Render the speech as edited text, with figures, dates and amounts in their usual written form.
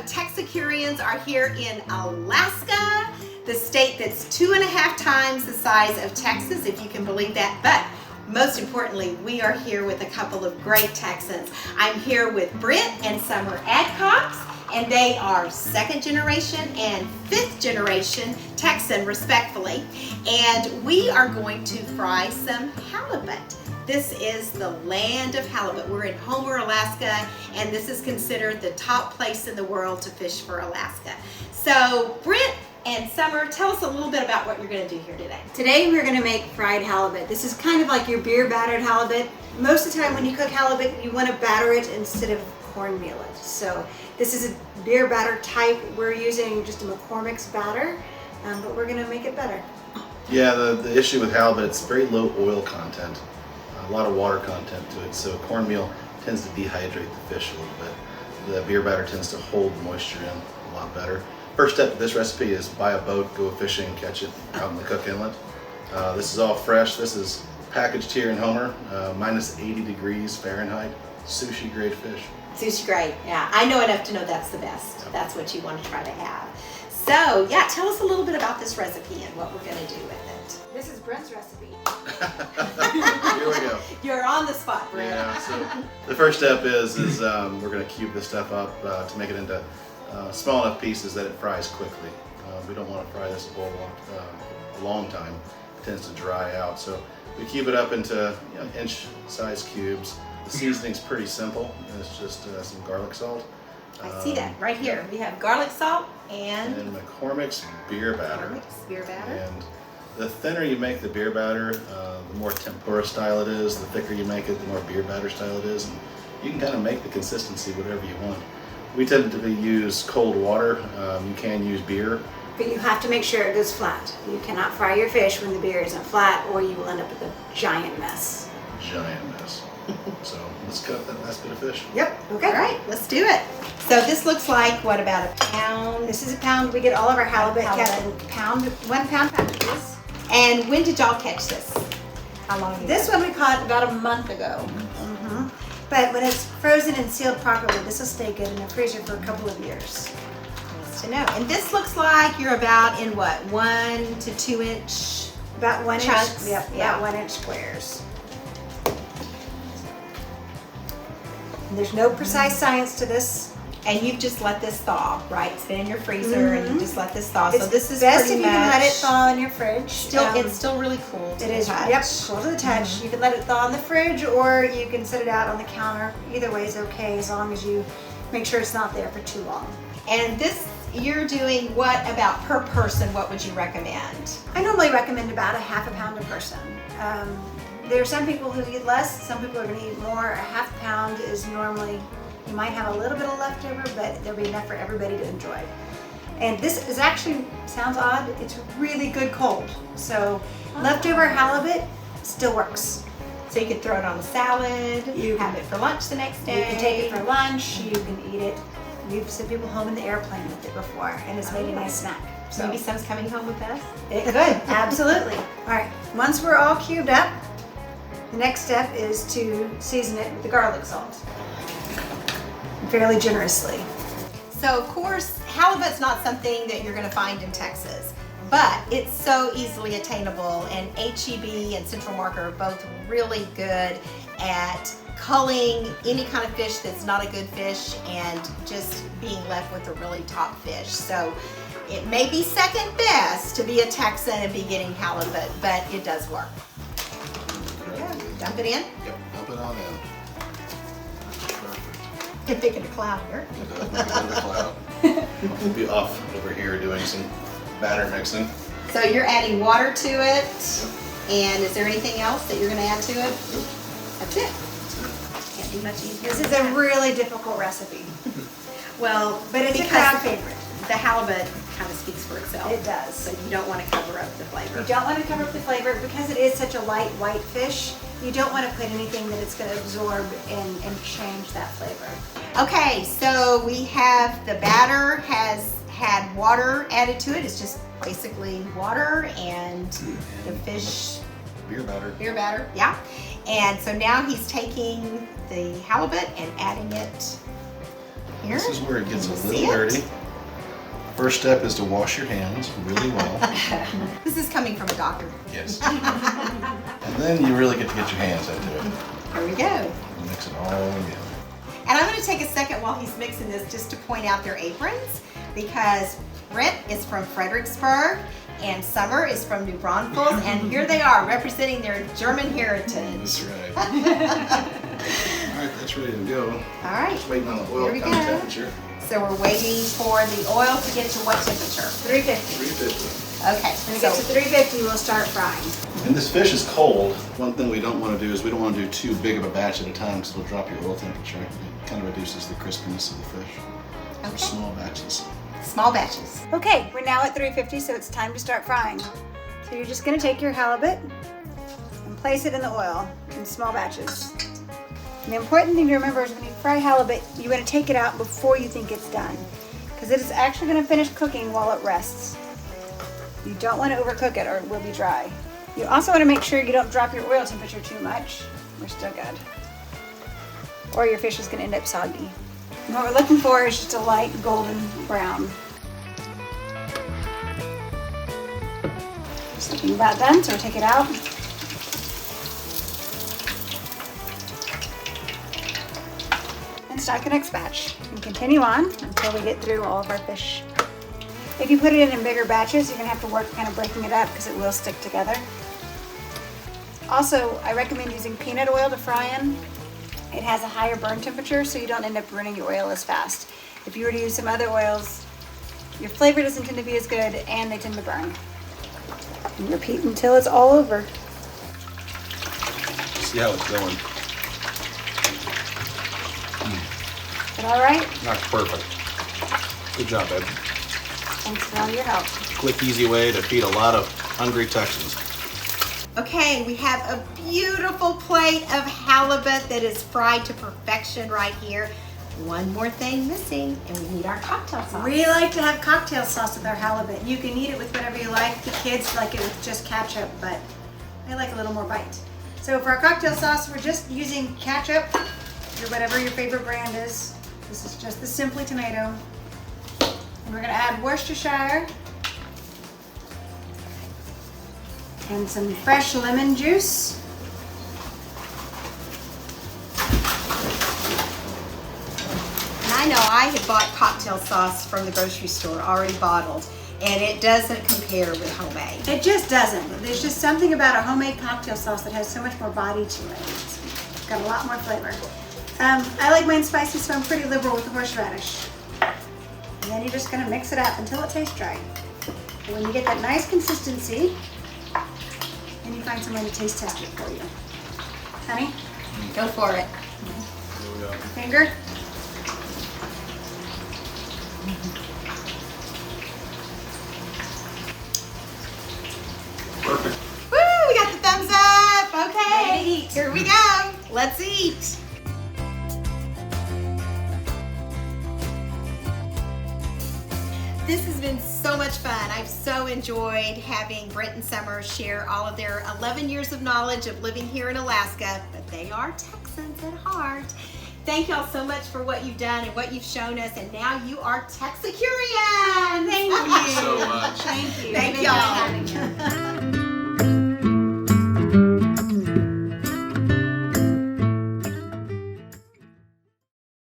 Texicurians are here in Alaska, the state that's 2.5 times the size of Texas, if you can believe that. But most importantly, we are here with a couple of great Texans. I'm here with Brent and Summer Adcox, and they are second generation and fifth generation Texan, respectfully. And we are going to fry some halibut. This is the land of halibut. We're in Homer, Alaska, and this is considered the top place in the world to fish for Alaska. So Brent and Summer, tell us a little bit about what you're going to do here today. Today we're going to make fried halibut. This is kind of like your beer battered halibut. Most of the time when you cook halibut, you want to batter it instead of cornmeal it. So this is a beer batter type. We're using just a McCormick's batter, but we're going to make it better. Yeah, the issue with halibut, it's very low oil content. A lot of water content to it, so cornmeal tends to dehydrate the fish a little bit. The beer batter tends to hold moisture in a lot better. First step of this recipe is buy a boat, go fishing, catch it out in the Cook Inlet. This is all fresh. This is packaged here in Homer, minus 80 degrees Fahrenheit, sushi grade fish. Sushi grade, yeah. I know enough to know that's the best. Yep. That's what you want to try to have. So yeah, tell us a little bit about this recipe and what we're going to do with it. This is Brent's recipe. Here we go. You're on the spot, Brent. Yeah, so the first step is we're going to cube this stuff up to make it into small enough pieces that it fries quickly. We don't want to fry this a long time. It tends to dry out. So we cube it up into inch-sized cubes. The seasoning's pretty simple. It's just some garlic salt. I see that right here. We have garlic salt and McCormick's beer batter. McCormick's beer batter. And the thinner you make the beer batter, the more tempura style it is. The thicker you make it, the more beer batter style it is. And you can kind of make the consistency whatever you want. We tend to use cold water. You can use beer. But you have to make sure it goes flat. You cannot fry your fish when the beer isn't flat, or you will end up with a giant mess. Giant mess. So let's cut that last bit of fish. Yep. Okay. All right, let's do it. So this looks like, what, about a pound? This is a pound. We get all of our halibut kept in 1 pound packages. And when did y'all catch this? How long ago? This one we caught about a month ago. Mm-hmm. But when it's frozen and sealed properly, this will stay good in the freezer for a couple of years. Nice to know. And this looks like you're about in what, 1 to 2 inch? About 1 chunks? inch. Yep. Yeah. About 1 inch squares. And there's no precise science to this. And you've just let this thaw, right? It's been in your freezer and you just let this thaw. So this is best pretty if you can let it much thaw in your fridge. it's still really cool to It the is, touch. yep, cool to the touch. You can let it thaw in the fridge, or you can set it out on the counter. Either way is okay, as long as you make sure it's not there for too long. And this, you're doing what about per person? What would you recommend? I normally recommend about a half a pound a person. There are some people who eat less, some people are going to eat more. A half pound is normally, you might have a little bit of leftover, but there'll be enough for everybody to enjoy. And this is actually, sounds odd, it's really good cold. So leftover halibut still works. So you could throw it on a salad, you have it for lunch the next day. You can take it for lunch, you can eat it. We've sent people home in the airplane with it before, and it's made a nice snack. So maybe some's coming home with us? it could, absolutely. All right, once we're all cubed up, the next step is to season it with the garlic salt, fairly generously. So of course, halibut's not something that you're going to find in Texas, but it's so easily attainable, and HEB and Central Market are both really good at culling any kind of fish that's not a good fish and just being left with a really top fish. So it may be second best to be a Texan and be getting halibut, but it does work. Yeah, dump it in. Yep, dump it on in. Perfect. You're picking a cloud here. I'll be off over here doing some batter mixing. So you're adding water to it, and is there anything else that you're going to add to it? Nope. That's it. Can't be much easier. This is a really difficult recipe, Well, but it's a because crowd favorite. the halibut kind of speaks for itself. It does. So you don't want to cover up the flavor. You don't want to cover up the flavor because it is such a light white fish. You don't want to put anything that it's going to absorb and change that flavor. Okay, so we have the batter has had water added to it. It's just basically water and the fish Beer batter. beer batter, yeah. And so now he's taking the halibut and adding it here. This is where it gets a Can you little see it? dirty. First step is to wash your hands really well. This is coming from a doctor. Yes. And then you really get to get your hands into it. Here we go. Mix it all together. And I'm going to take a second while he's mixing this just to point out their aprons, because Brent is from Fredericksburg and Summer is from New Braunfels, and here they are representing their German heritage. That's right. All right, that's ready to go. All right, Just waiting on the Here oil we go. temperature. so we're waiting for the oil to get to what temperature? 350. 350. Okay, When it gets to 350, we'll start frying. And this fish is cold. One thing we don't want to do is we don't want to do too big of a batch at a time because it'll drop your oil temperature. It kind of reduces the crispiness of the fish. Okay. Small batches. Small batches. Okay, we're now at 350, so it's time to start frying. So you're just gonna take your halibut and place it in the oil in small batches. And the important thing to remember is when you fry halibut, you want to take it out before you think it's done, because it is actually going to finish cooking while it rests. You don't want to overcook it or it will be dry. You also want to make sure you don't drop your oil temperature too much. We're still good. Or your fish is going to end up soggy. And what we're looking for is just a light golden brown. It's looking about done, so we'll take it out. And start the next batch and continue on until we get through all of our fish. If you put it in bigger batches, you're gonna have to work kind of breaking it up because it will stick together. Also, I recommend using peanut oil to fry in. It has a higher burn temperature, so you don't end up burning your oil as fast. If you were to use some other oils, your flavor doesn't tend to be as good and they tend to burn. And repeat until it's all over. See how it's going. Is it all right? That's perfect. Good job, babe. Thanks for all your help. Quick, easy way to feed a lot of hungry Texans. Okay, we have a beautiful plate of halibut that is fried to perfection right here. One more thing missing, and we need our cocktail sauce. We like to have cocktail sauce with our halibut. You can eat it with whatever you like. The kids like it with just ketchup, but I like a little more bite. So for our cocktail sauce, we're just using ketchup, or whatever your favorite brand is. This is just the Simply Tomato. And we're gonna add Worcestershire and some fresh lemon juice. And I know I had bought cocktail sauce from the grocery store, already bottled, and it doesn't compare with homemade. It just doesn't. There's just something about a homemade cocktail sauce that has so much more body to it. It's got a lot more flavor. I like mine spicy, so I'm pretty liberal with the horseradish. And then you're just gonna mix it up until it tastes right. And when you get that nice consistency, then you find someone to taste test it for you. Honey, Go for it. Here we go. finger. Perfect. Woo, we got the thumbs up. Okay, Ready to eat. here we go. Let's eat. This has been so much fun. I've so enjoyed having Brent and Summer share all of their 11 years of knowledge of living here in Alaska, but they are Texans at heart. Thank y'all so much for what you've done and what you've shown us, and now you are Texicurians. Thank you. So